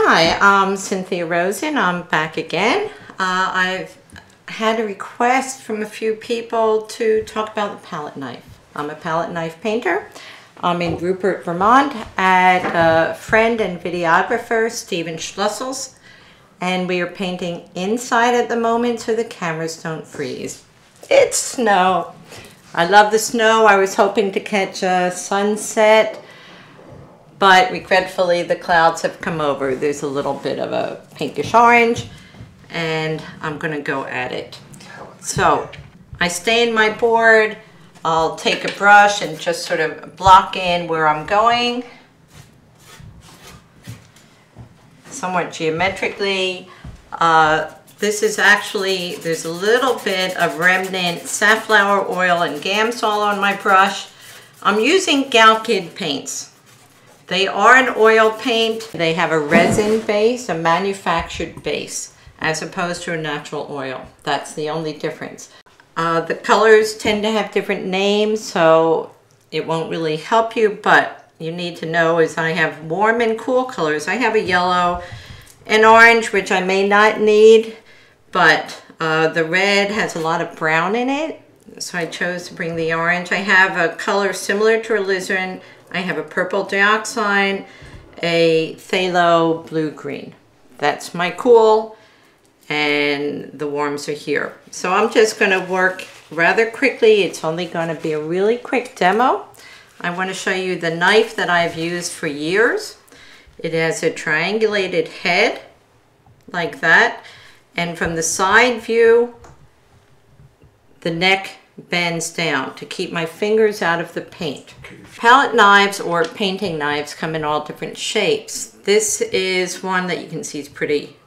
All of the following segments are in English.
Hi, I'm Cynthia Rosen. I'm back again. I've had a request from a few people to talk about the palette knife. I'm a palette knife painter. I'm in Rupert, Vermont at a friend and videographer, Stephen Schlussel's, and we are painting inside at the moment so the cameras don't freeze. It's snow. I love the snow. I was hoping to catch a sunset, but regretfully the clouds have come over. There's a little bit of a pinkish orange and I'm gonna go at it. So I stain my board. I'll take a brush and just sort of block in where I'm going, somewhat geometrically. This is actually, there's a little bit of remnant safflower oil and Gamsol on my brush. I'm using Galkid paints. They are an oil paint. They have a resin base, a manufactured base, as opposed to a natural oil. That's the only difference. The colors tend to have different names, so it won't really help you, but you need to know is I have warm and cool colors. I have a yellow and orange, which I may not need, but the red has a lot of brown in it, so I chose to bring the orange. I have a color similar to alizarin. I have a purple dioxide, a phthalo blue-green. That's my cool, and the warms are here. So I'm just going to work rather quickly. It's only going to be a really quick demo. I want to show you the knife that I've used for years. It has a triangulated head like that, and from the side view, the neck bends down to keep my fingers out of the paint. Palette knives or painting knives come in all different shapes. This is one that you can see is pretty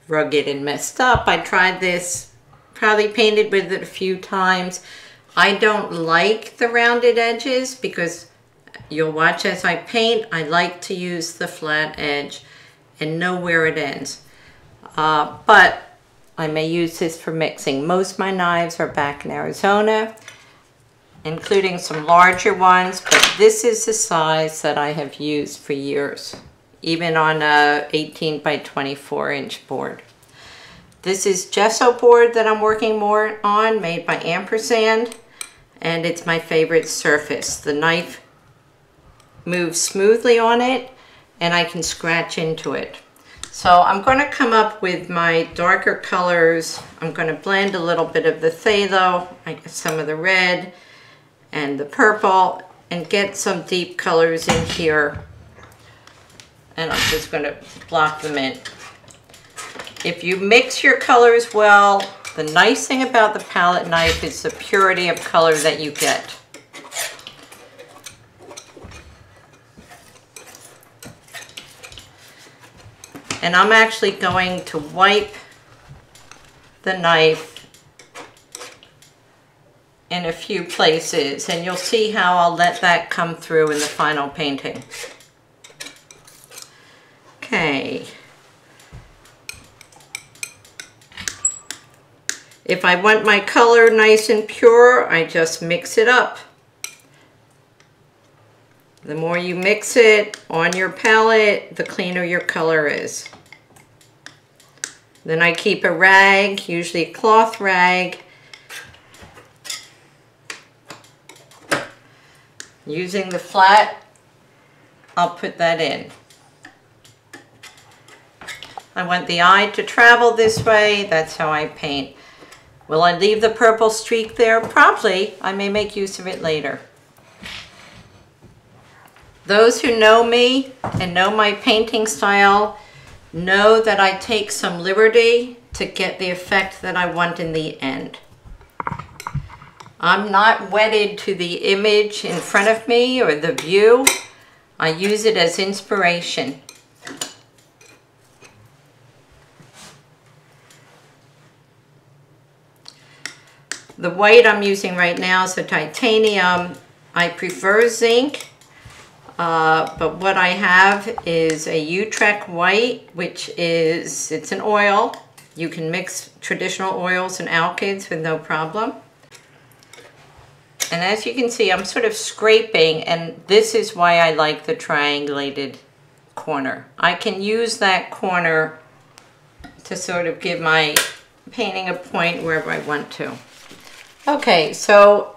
rugged and messed up. I tried this, probably painted with it a few times. I don't like the rounded edges because you'll watch as I paint. I like to use the flat edge and know where it ends. But I may use this for mixing. Most of my knives are back in Arizona, including some larger ones, but this is the size that I have used for years, even on a 18 by 24 inch board. This is gesso board that I'm working more on, made by Ampersand, and it's my favorite surface. The knife moves smoothly on it, and I can scratch into it. So I'm going to come up with my darker colors. I'm going to blend a little bit of the phthalo, some of the red and the purple, and get some deep colors in here. And I'm just going to block them in. If you mix your colors well, the nice thing about the palette knife is the purity of color that you get. And I'm actually going to wipe the knife in a few places, and you'll see how I'll let that come through in the final painting. Okay. If I want my color nice and pure, I just mix it up. The more you mix it on your palette, the cleaner your color is. Then I keep a rag, usually a cloth rag. Using the flat, I'll put that in. I want the eye to travel this way, that's how I paint. Will I leave the purple streak there? Probably. I may make use of it later. Those who know me and know my painting style know that I take some liberty to get the effect that I want in the end. I'm not wedded to the image in front of me or the view. I use it as inspiration. The white I'm using right now is a titanium. I prefer zinc. But what I have is a Utrecht white, which is, it's an oil. You can mix traditional oils and alkyds with no problem. And as you can see, I'm sort of scraping, and this is why I like the triangulated corner. I can use that corner to sort of give my painting a point wherever I want to. Okay, so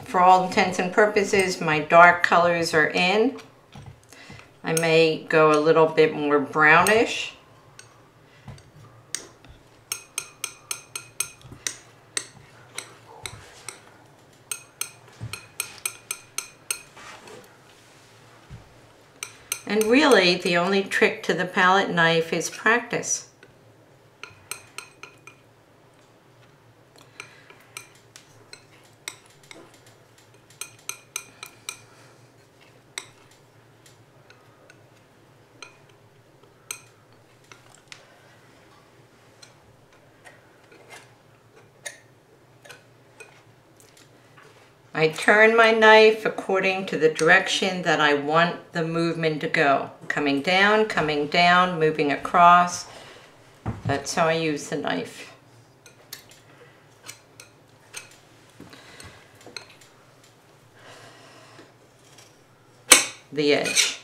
for all intents and purposes, my dark colors are in. I may go a little bit more brownish. And really, the only trick to the palette knife is practice. I turn my knife according to the direction that I want the movement to go. Coming down, moving across. That's how I use the knife. The edge.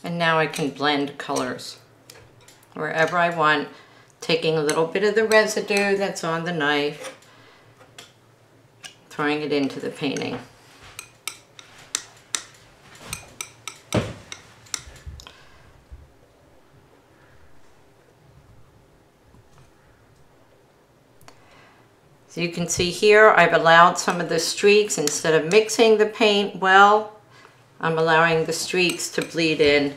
And now I can blend colors wherever I want. Taking a little bit of the residue that's on the knife, throwing it into the painting. So you can see here I've allowed some of the streaks, instead of mixing the paint well, I'm allowing the streaks to bleed in.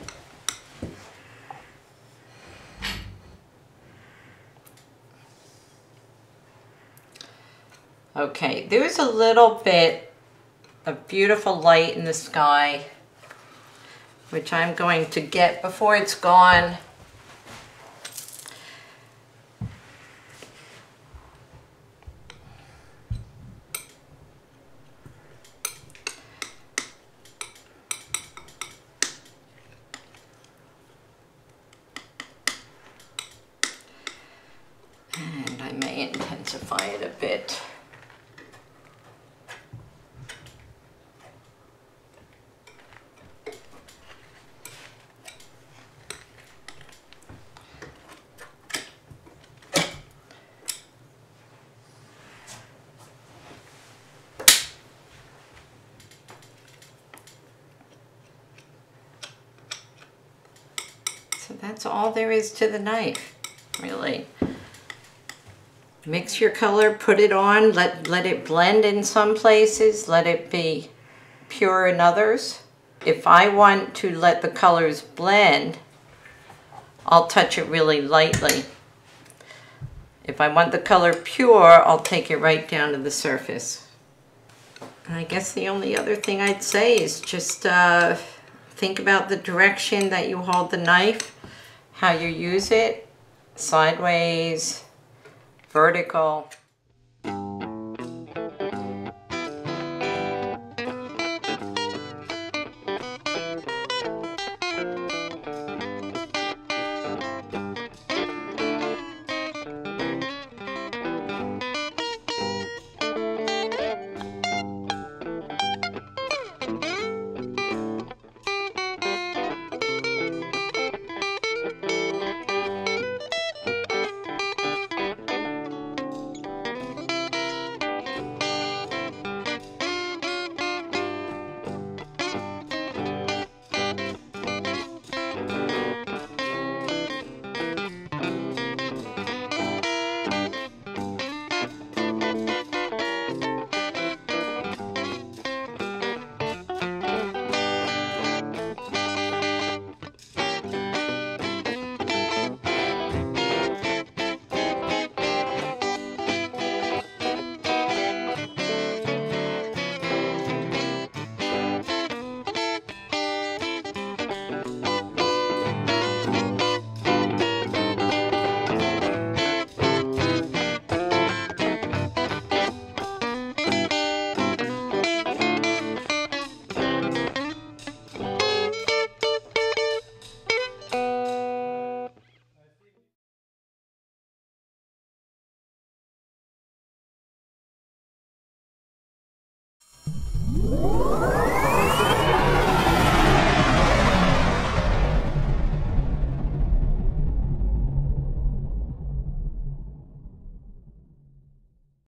Okay, there's a little bit of beautiful light in the sky, which I'm going to get before it's gone. And I may intensify it a bit. So that's all there is to the knife, really. Mix your color, put it on, let it blend in some places, let it be pure in others. If I want to let the colors blend, I'll touch it really lightly. If I want the color pure, I'll take it right down to the surface. And I guess the only other thing I'd say is just think about the direction that you hold the knife, how you use it, sideways, vertical.